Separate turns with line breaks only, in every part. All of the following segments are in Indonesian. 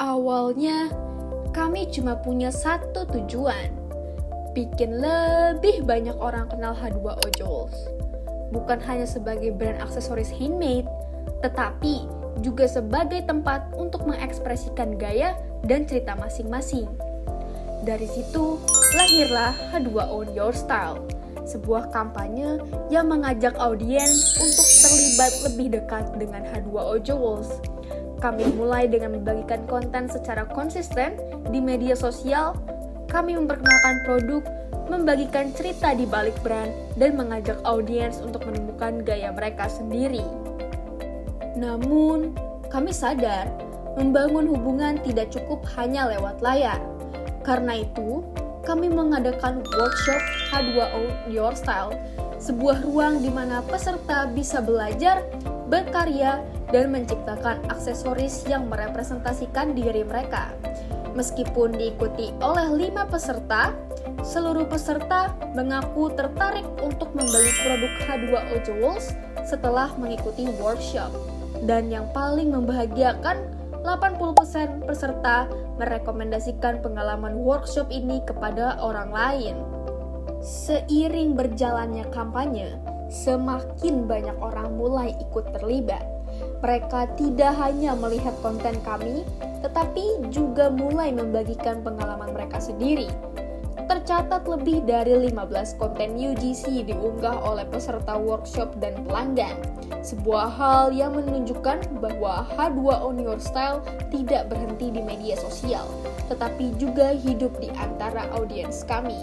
Awalnya, kami cuma punya satu tujuan, bikin lebih banyak orang kenal H2O Jewels. Bukan hanya sebagai brand aksesoris handmade, tetapi juga sebagai tempat untuk mengekspresikan gaya dan cerita masing-masing. Dari situ, lahirlah H2O Your Style, sebuah kampanye yang mengajak audiens untuk terlibat lebih dekat dengan H2O Jewels. Kami mulai dengan membagikan konten secara konsisten di media sosial. Kami memperkenalkan produk, membagikan cerita di balik brand, dan mengajak audiens untuk menemukan gaya mereka sendiri. Namun, kami sadar membangun hubungan tidak cukup hanya lewat layar. Karena itu, kami mengadakan workshop H2O Your Style, sebuah ruang di mana peserta bisa belajar, berkarya, dan menciptakan aksesoris yang merepresentasikan diri mereka. Meskipun diikuti oleh 5 peserta, seluruh peserta mengaku tertarik untuk membeli produk H2O Jewels setelah mengikuti workshop. Dan yang paling membahagiakan, 80% peserta merekomendasikan pengalaman workshop ini kepada orang lain. Seiring berjalannya kampanye, semakin banyak orang mulai ikut terlibat. Mereka tidak hanya melihat konten kami, tetapi juga mulai membagikan pengalaman mereka sendiri. Tercatat lebih dari 15 konten UGC diunggah oleh peserta workshop dan pelanggan. Sebuah hal yang menunjukkan bahwa H2O Your Style tidak berhenti di media sosial, tetapi juga hidup di antara audiens kami.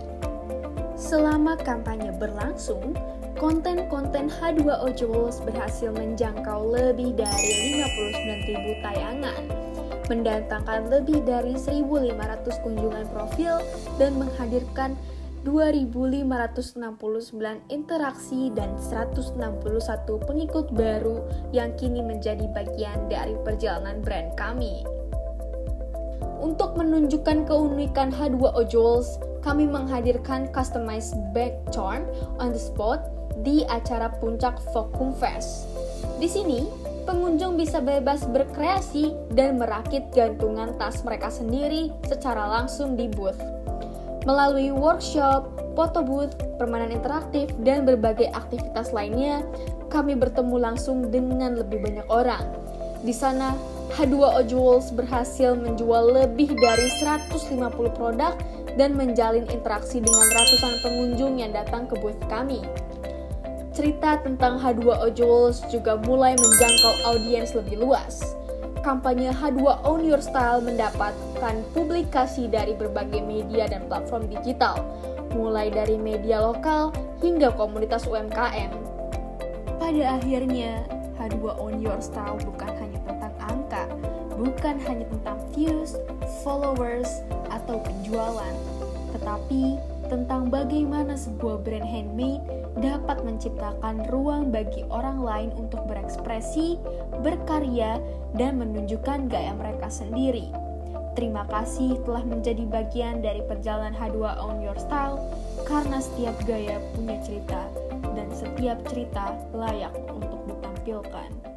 Selama kampanye berlangsung, konten-konten H2O Jewels berhasil menjangkau lebih dari 59.000 tayangan, mendatangkan lebih dari 1.500 kunjungan profil, dan menghadirkan 2.569 interaksi dan 161 pengikut baru yang kini menjadi bagian dari perjalanan brand kami. Untuk menunjukkan keunikan H2O Jewels, kami menghadirkan customized bag charm on the spot di acara Puncak Vogue Fest. Di sini, pengunjung bisa bebas berkreasi dan merakit gantungan tas mereka sendiri secara langsung di booth. Melalui workshop, photo booth, permainan interaktif, dan berbagai aktivitas lainnya, kami bertemu langsung dengan lebih banyak orang. Di sana, H2O Jewels berhasil menjual lebih dari 150 produk dan menjalin interaksi dengan ratusan pengunjung yang datang ke booth kami. Cerita tentang H2O Jewels juga mulai menjangkau audiens lebih luas. Kampanye H2O Your Style mendapatkan publikasi dari berbagai media dan platform digital, mulai dari media lokal hingga komunitas UMKM. Pada akhirnya, H2O Your Style bukan hanya tentang angka, bukan hanya tentang views, followers, atau penjualan, tetapi tentang bagaimana sebuah brand handmade dapat menciptakan ruang bagi orang lain untuk berekspresi, berkarya, dan menunjukkan gaya mereka sendiri. Terima kasih telah menjadi bagian dari perjalanan H2O Your Style, karena setiap gaya punya cerita, dan setiap cerita layak untuk ditampilkan.